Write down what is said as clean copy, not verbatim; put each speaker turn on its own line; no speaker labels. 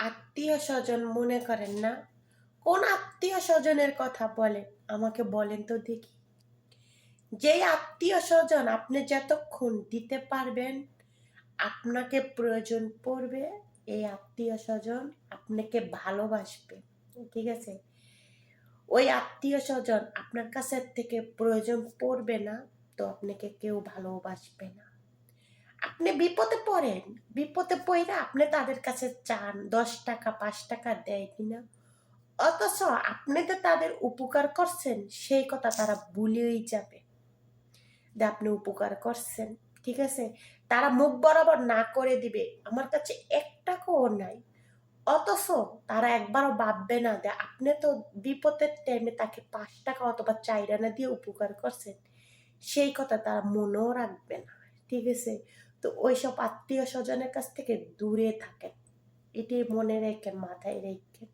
আত্মীয় স্বজন মনে করেন না? কোন আত্মীয় স্বজনের কথা বলে আমাকে বলেন তো দেখি। যেই আত্মীয় স্বজন আপনি যতক্ষণ দিতে পারবেন, আপনাকে প্রয়োজন পড়বে, এই আত্মীয় স্বজন আপনাকে ভালোবাসবে। ঠিক আছে? ওই আত্মীয় স্বজন আপনার কাছে থেকে প্রয়োজন পড়বে না, তো আপনাকে কেউ ভালোবাসবে না। আপনি বিপদে পড়েন, বিপদে পড়ে আপনি তাদের কাছে চান 10 টাকা 5 টাকা দেয় কিনা, অথচ আপনি তো তাদের উপকার করছেন সেই কথা তারা ভুলেই যাবে যে আপনি উপকার করছেন। ঠিক আছে? তারা মুখ বরাবর না করে দিবে আমার কাছে 1 টাকাও নাই, অথচ তারা একবারও ভাববে না যে আপনি তো বিপদের টাইমে তাকে 5 টাকা অথবা 4 আনা দিয়ে উপকার করছেন, সেই কথা তারা মনেও রাখবে না। ঠিক আছে? তো ওইসব আত্মীয় স্বজনের কাছ থেকে দূরে থাকেন, এটি মনে রেখেন, মাথায় রেখেন।